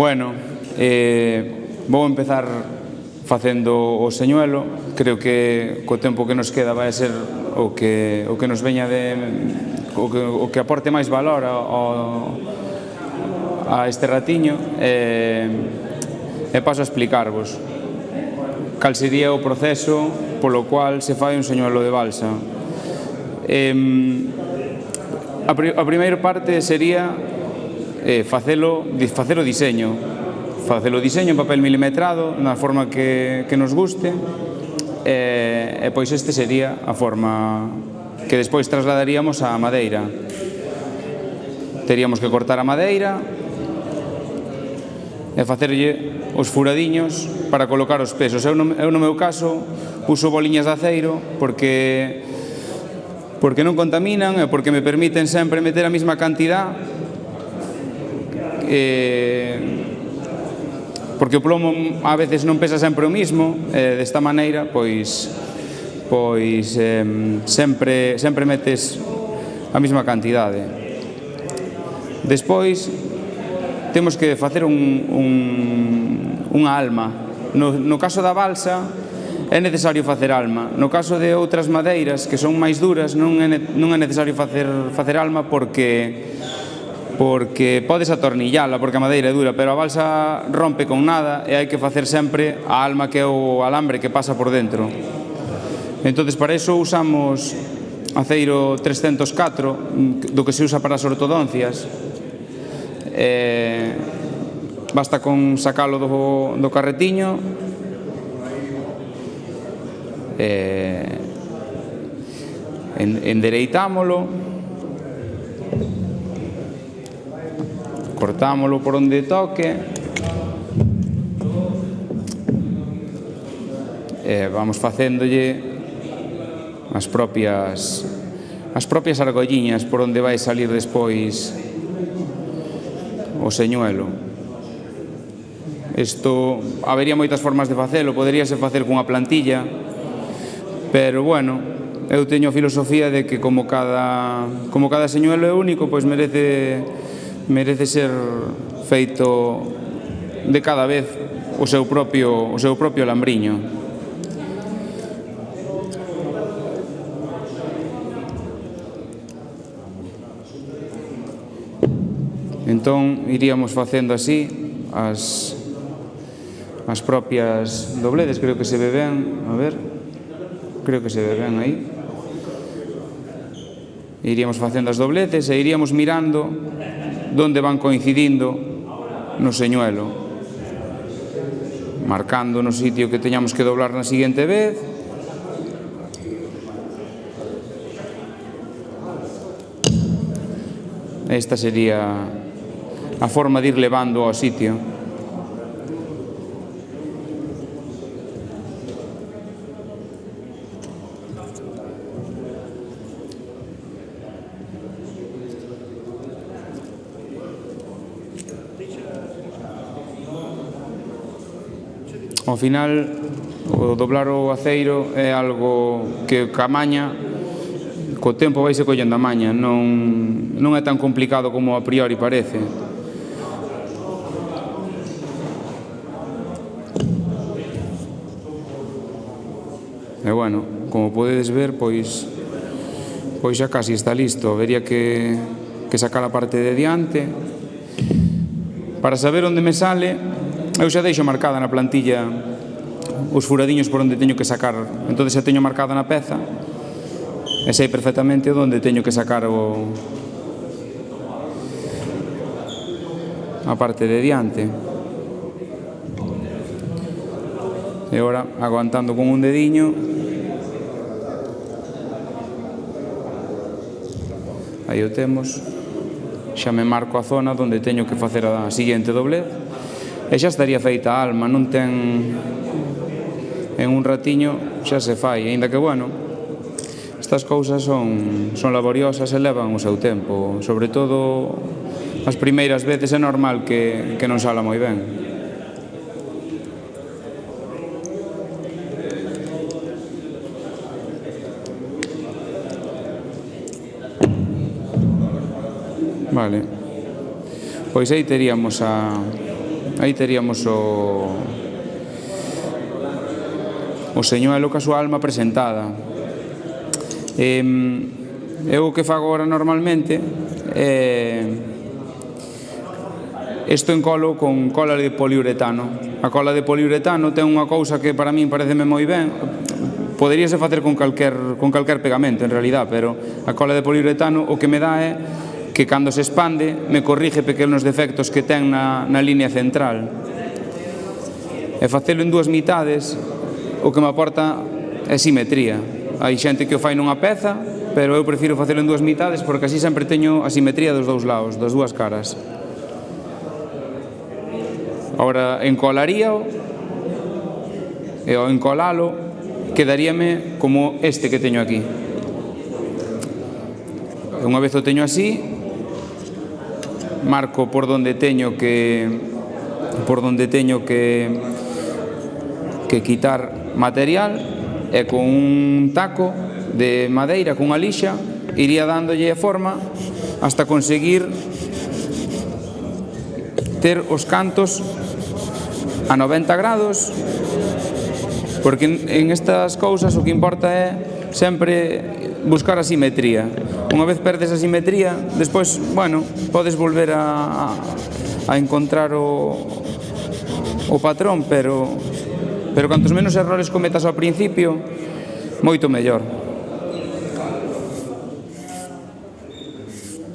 Bueno, vou empezar facendo o señuelo. Creo que co tempo que nos queda vai ser o que nos veña o que aporte máis valor a este ratiño, e paso a explicarvos cal sería o proceso polo cual se fai un señuelo de balsa. A primeira parte sería facer o diseño en papel milimetrado na forma que nos guste, e pois este sería a forma que despois trasladaríamos á madeira. Teríamos que cortar a madeira e facerlle os furadiños para colocar os pesos. Eu no meu caso uso boliñas de aceiro porque non contaminan e porque me permiten sempre meter a mesma cantidad, porque o plomo a veces non pesa sempre o mismo. Desta maneira pois sempre metes a mesma cantidade. Despois temos que facer unha alma. No caso da balsa é necesario facer alma. No caso de outras madeiras que son máis duras non é necesario facer alma porque podes atornillala, porque a madeira é dura, pero a balsa rompe con nada e hai que facer sempre a alma, que é o alambre que pasa por dentro. Entonces, para iso usamos aceiro 304, do que se usa para as ortodoncias. Basta con sacalo do carretiño, endereitámolo, cortámolo por onde toque, vamos facéndolle as propias argolliñas por onde vai salir despois o señuelo. Isto habería moitas formas de facelo, poderíase facer cunha plantilla, pero bueno, eu teño a filosofía de que como cada señuelo é único, pois merece ser feito de cada vez o seu propio lambriño. Entón iríamos facendo así as propias dobledes. Creo que se ve ben, a ver, creo que se ve ben aí. Iríamos facendo as dobleces e iríamos mirando onde van coincidindo no señuelo, marcando no sitio que teñamos que doblar na seguinte vez. Esta sería a forma de ir levando ao sitio. Ao final, o doblar o aceiro é algo que ca maña, co tempo vaise collendo a maña, non é tan complicado como a priori parece. E bueno, como podedes ver, pois xa casi está listo. Habería que sacar a parte de diante. Para saber onde me sale, eu xa deixo marcada na plantilla os furadiños por onde teño que sacar. Entón xa teño marcada na peza e sei perfectamente onde teño que sacar a parte de diante. E agora, aguantando con un dediño, aí o temos. Xa me marco a zona onde teño que facer a seguinte doblez e xa estaría feita a alma. Non ten, en un ratiño xa se fai, aínda que bueno, estas cousas son laboriosas e levan o seu tempo. Sobre todo as primeiras veces é normal que non sala moi ben. Vale, pois aí teríamos a Aí teríamos o señuelo ca súa alma presentada. Eu o que fago agora normalmente isto encolo con cola de poliuretano. A cola de poliuretano ten unha cousa que para min pareceme moi ben. Poderíase facer con calquer pegamento en realidad, pero a cola de poliuretano o que me dá é que cando se expande me corrige pequenos defectos que ten na línea central. E facelo en dúas mitades o que me aporta é simetría. Hai xente que o fai nunha peza, pero eu prefiro facelo en dúas mitades porque así sempre teño a simetría dos dous lados, das dúas caras. Agora encolaríao e ao encolalo quedaríame como este que teño aquí. Unha vez o teño así, marco por donde teño que quitar material e con un taco de madeira, con unha lixa, iría dándolle a forma hasta conseguir ter os cantos a 90 grados, porque en estas cousas o que importa é sempre buscar a simetría. Unha vez perdes a simetría, despois, bueno, podes volver a encontrar o patrón, pero cantos menos errores cometas ao principio, moito mellor.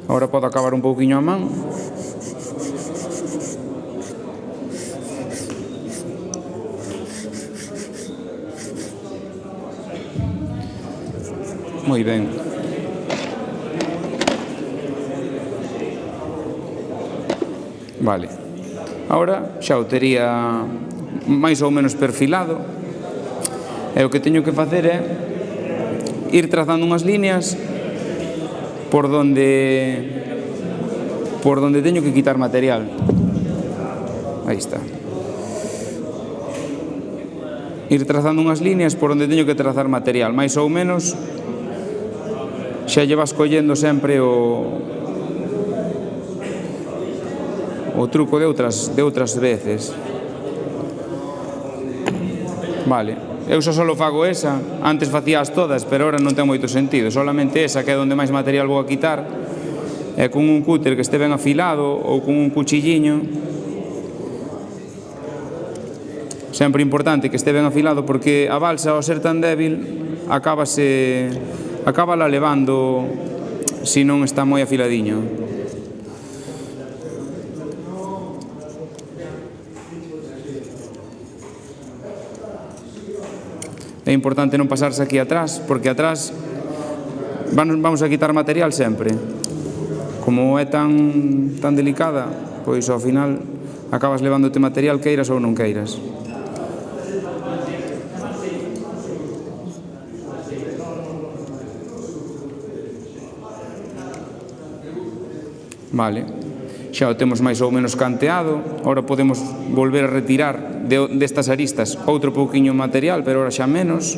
Agora podo acabar un pouquiño a man. Moi ben. Vale. Agora xa o tería máis ou menos perfilado. E o que teño que facer é ir trazando unhas líneas por donde teño que quitar material. Aí está. Ir trazando unhas líneas por onde teño que trazar material, máis ou menos xa lle vas collendo sempre o truco de outras veces. Vale, eu só fago esa, antes facías todas, pero ahora non ten moito sentido, solamente esa que é onde máis material vou a quitar, e con un cúter que este ben afilado ou con un cuchilliño. Sempre importante que este ben afilado porque a balsa, ao ser tan débil, acaba levando se non está moi afiladiño. É importante non pasarse aquí atrás, porque atrás vamos a quitar material sempre. Como é tan delicada, pois ao final acabas levándote material queiras ou non queiras. Vale, xa o temos máis ou menos canteado. Agora podemos volver a retirar destas aristas outro pouquiño material, pero agora xa menos.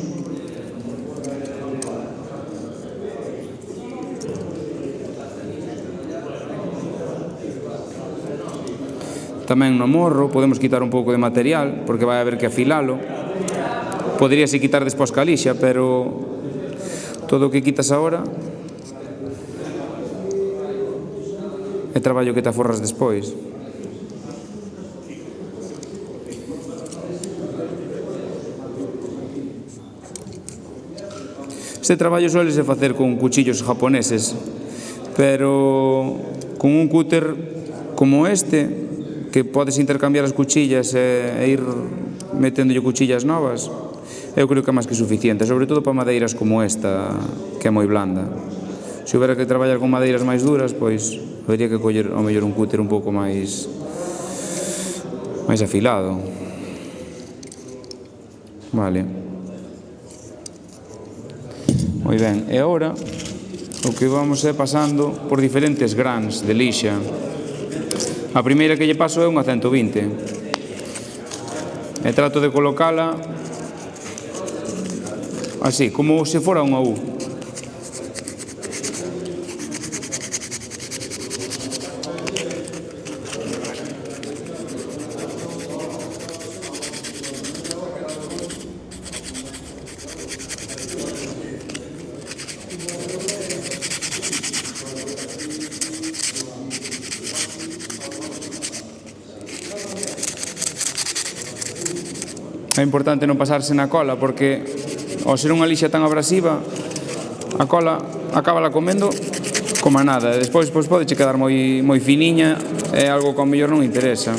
Tamén no morro podemos quitar un pouco de material, porque vai haber que afilalo. Poderíase quitar despois ca lixa, pero todo o que quitas agora é traballo que te aforras despois. Este traballo suélese facer con cuchillos japoneses, pero con un cúter como este, que podes intercambiar as cuchillas e ir meténdolle cuchillas novas, eu creo que é máis que suficiente, sobre todo para madeiras como esta, que é moi blanda. Se houbera que traballar con madeiras máis duras, pois habería que coller ao mellor un cúter un pouco máis afilado. Vale. Moi ben, e agora o que vamos é pasando por diferentes grans de lixa. A primeira que lle paso é unha 120 e trato de colocala así, como se fora unha U. É importante non pasarse na cola, porque ao ser unha lixa tan abrasiva, a cola acábala comendo como a nada, e despois pode quedar moi finiña, é algo que ao mellor non interesa.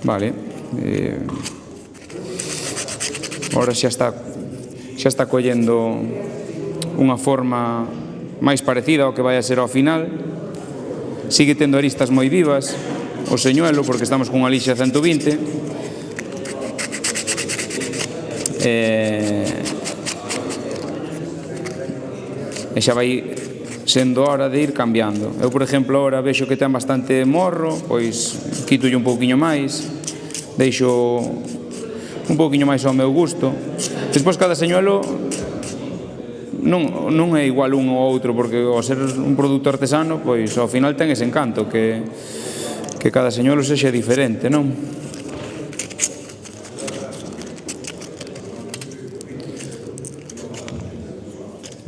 Vale, agora xa está collendo unha forma máis parecida ao que vai a ser ao final. Sigue tendo aristas moi vivas o señuelo, porque estamos cunha lixa 120, e xa vai sendo hora de ir cambiando. Eu, por exemplo, agora vexo que ten bastante morro, pois quítolle un pouquiño máis, deixo un pouquiño máis ao meu gusto. Despois, cada señuelo non é igual un ou outro, porque ao ser un produto artesano, pois ao final ten ese encanto, que cada señuelo sexa diferente, non?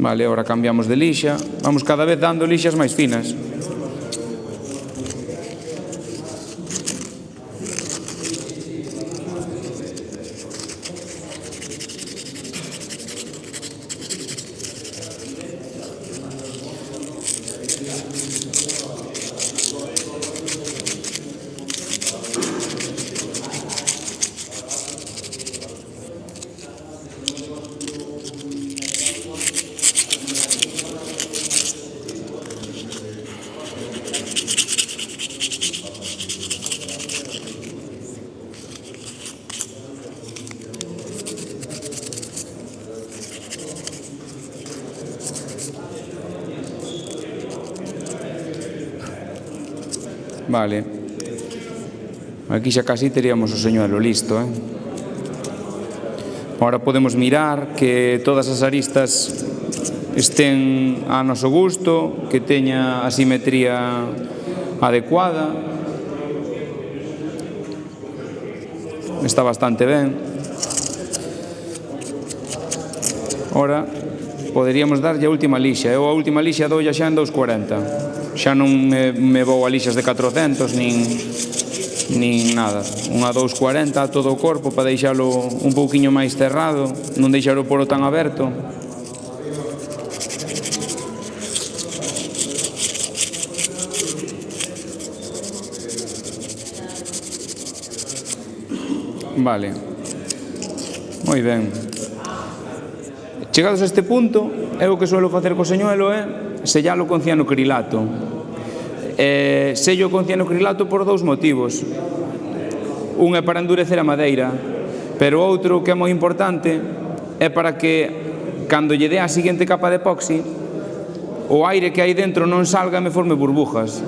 Vale, agora cambiamos de lixa, vamos cada vez dando lixas máis finas. Vale, aquí xa casi teríamos o señuelo listo, Agora podemos mirar que todas as aristas estén a noso gusto, que teña a simetría adecuada. Está bastante ben. Agora poderíamos darlle a última lixa. Eu a última lixa doulla xa en 2,40. Xa non me vou a lixas de 400 nin nada. Unha 2,40 a todo o corpo para deixalo un pouquiño máis cerrado, non deixar o poro tan aberto. Vale, moi ben. Chegados a este punto, eu o que suelo facer co señuelo é sellalo con cianocrilato. Sello con cianocrilato por dous motivos. Un é para endurecer a madeira, pero outro que é moi importante é para que cando lle dé a seguinte capa de epoxi, o aire que hai dentro non salga e me forme burbujas,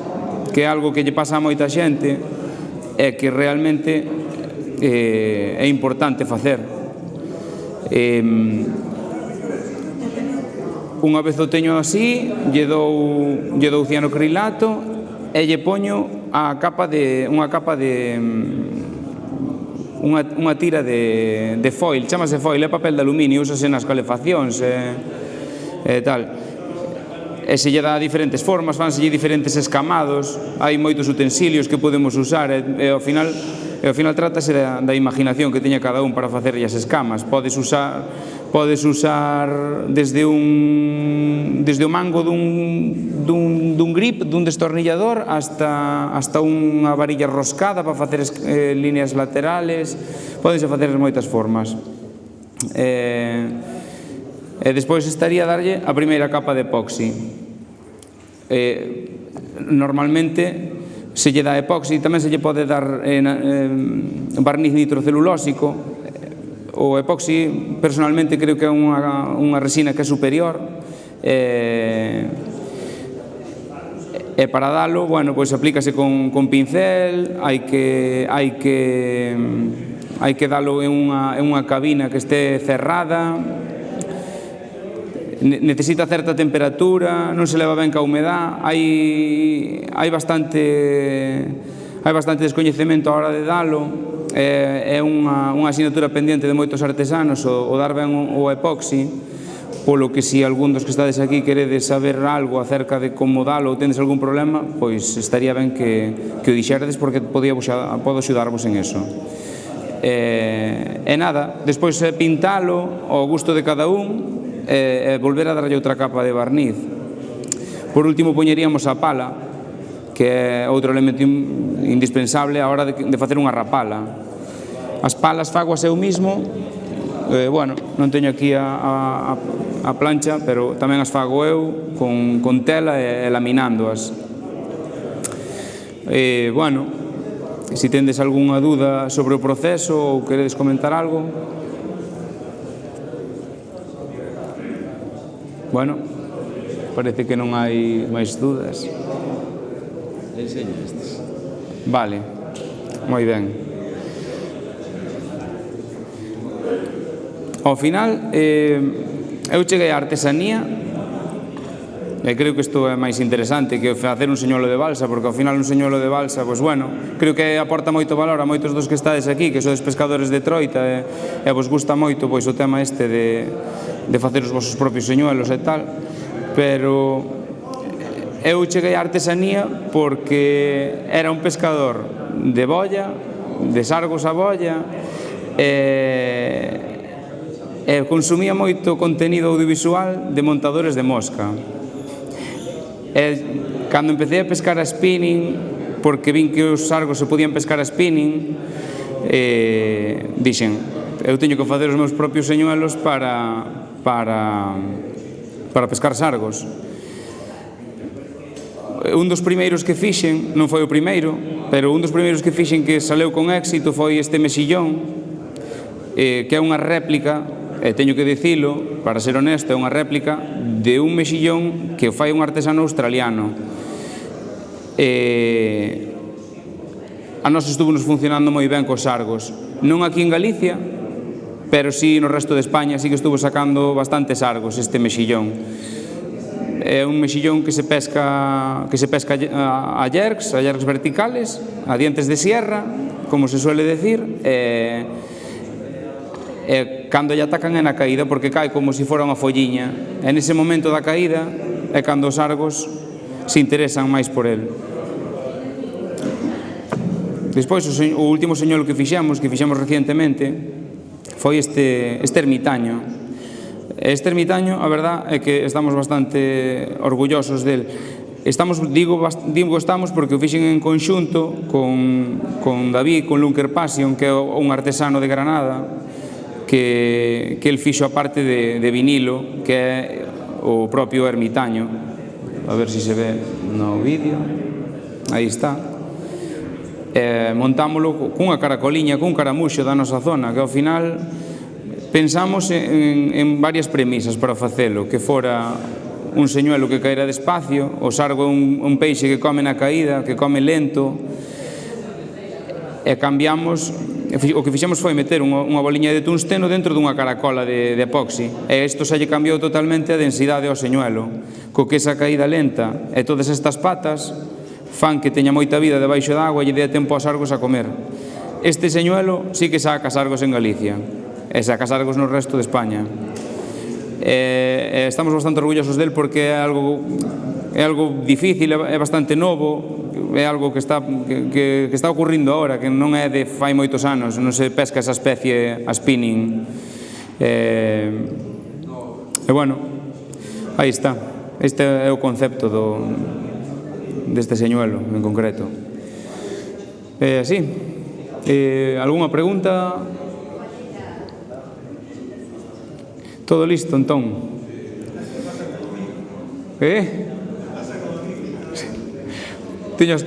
que é algo que lle pasa a moita xente e que realmente é importante facer. Unha vez o teño así, lle dou cianocrilato e lle poño unha tira de foil, chamase foil, é papel de aluminio, úsase nas calefaccións e tal. E se lle dá diferentes formas, fanselle diferentes escamados, hai moitos utensilios que podemos usar e ao final trátase da imaginación que teña cada un para facerlle as escamas. Podes usar desde o mango dun grip, dun destornillador, hasta unha varilla roscada para facer líneas laterales. Podense facer moitas formas. E despois estaría darlle a primeira capa de epoxi. Normalmente se lle dá epoxi, tamén se lle pode dar barniz nitrocelulósico. O epoxi, personalmente, creo que é unha resina que é superior, e para dalo, bueno, pois aplícase con pincel, hai que dalo en unha cabina que este cerrada, necesita certa temperatura, non se leva ben ca humedad, hai bastante descoñecemento a hora de dalo, é unha asignatura pendiente de moitos artesanos o dar ben o epoxi, polo que se algún dos que estades aquí queredes saber algo acerca de como dalo ou tendes algún problema, pois estaría ben que o dixerades, porque podo axudarvos en eso. E nada, despois pintalo ao gusto de cada un e volver a darlle outra capa de barniz. Por último poñeríamos a pala, que é outro elemento indispensable a hora de facer unha rapala. As palas fagoas eu mismo, bueno, non teño aquí a plancha, pero tamén as fago eu con tela e laminándoas. Bueno, se tendes algunha dúda sobre o proceso ou queredes comentar algo. Bueno, parece que non hai máis dúdas. Enseña estes. Vale, moi ben. Ao final, eu cheguei á artesanía, e creo que isto é máis interesante que facer un señuelo de balsa, porque ao final un señuelo de balsa, pois bueno, creo que aporta moito valor a moitos dos que estades aquí, que sodes pescadores de troita e vos gusta moito pois o tema este de facer os vosos propios señuelos e tal, pero eu cheguei á artesanía porque era un pescador de boia, de sargos a boia, e consumía moito contenido audiovisual de montadores de mosca. Cando empecé a pescar a spinning, porque vin que os sargos se podían pescar a spinning, dixen, eu teño que facer os meus propios señuelos para pescar sargos. Un dos primeiros que fixen, non foi o primeiro, pero un dos primeiros que fixen que saleu con éxito foi este mexillón, que é unha réplica, e teño que dicilo, para ser honesto, é unha réplica de un mexillón que fai un artesano australiano. A nos estuvo-nos funcionando moi ben cos sargos, non aquí en Galicia, pero sí no resto de España, sí que estuvo sacando bastantes sargos este mexillón. É un mexillón que se pesca a yerks verticales, a dientes de sierra, como se suele decir, e cando lle atacan é na caída, porque cae como se fora unha folliña, e nese momento da caída é cando os sargos se interesan máis por el. Despois, o último señuelo que fixemos recientemente, foi este ermitaño. Este ermitaño, a verdad, é que estamos bastante orgullosos del. Digo estamos porque o fixen en conxunto con David, con Lunker Passion, que é un artesano de Granada, que el fixo a parte de vinilo, que é o propio ermitaño. A ver se se ve no vídeo. Aí está. Montámolo cunha caracoliña, cun caramuxo da nosa zona, que ao final pensamos en varias premisas para facelo, que fora un señuelo que caera despacio, o sargo é un peixe que come na caída, que come lento, e cambiamos. O que fixemos foi meter unha boliña de tungsteno dentro dunha caracola de epoxi, e isto xa lle cambiou totalmente a densidade ao señuelo, co que esa caída lenta e todas estas patas fan que teña moita vida debaixo da agua e lle dé tempo aos sargos a comer. Este señuelo sí que saca sargos en Galicia e saca sargos no resto de España. Estamos bastante orgullosos del porque é algo difícil, é bastante novo, é algo que está ocurrindo agora, que non é de fai moitos anos, non se pesca esa especie a spinning. E bueno, aí está. Este é o concepto deste señuelo en concreto. Sí, algunha pregunta? Todo listo, entón? Tiñas...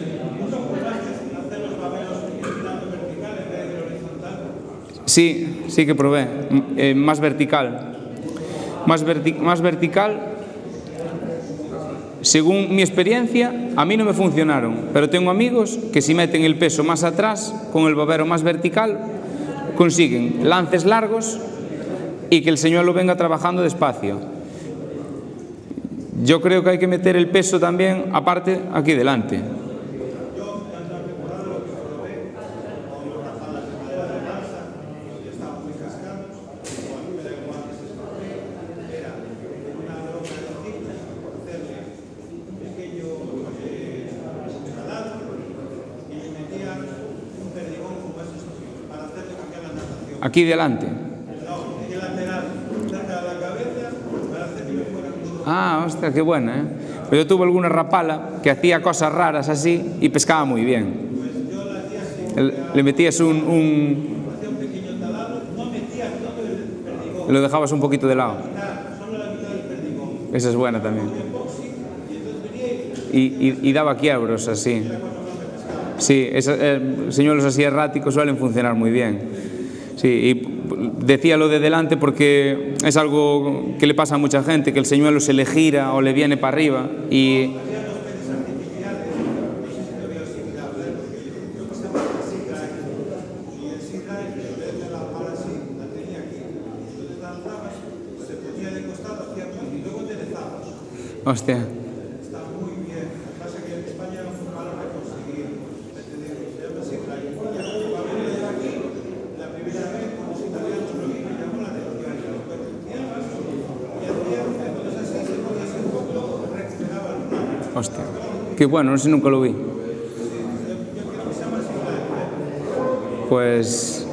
Sí que probé, máis vertical. Más vertical, según mi experiencia, a mí non me funcionaron, pero tengo amigos que si meten el peso más atrás, con el babero más vertical, consiguen lances largos y que el señuelo venga trabajando despacio. yo creo que hay que meter el peso también, aparte, aquí delante. Aquí delante. Ah, ostras, qué buena, ¿eh? Pero yo tuve alguna rapala que hacía cosas raras así y pescaba muy bien. Le metías lo dejabas un poquito de lado. Esa es buena también. Y daba quiebros así. Sí, señuelos así erráticos suelen funcionar muy bien. Sí, y decía lo de delante porque es algo que le pasa a mucha gente, que el señuelo se le gira o le viene para arriba y... Hostia. Hostia, qué bueno, no sé, nunca lo vi. Pues...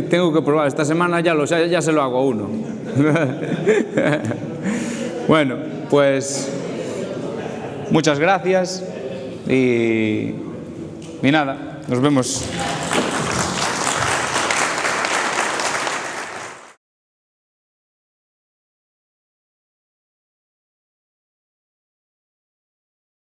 Tengo que probar, esta semana ya se lo hago a uno. Bueno, pues muchas gracias y nada, nos vemos.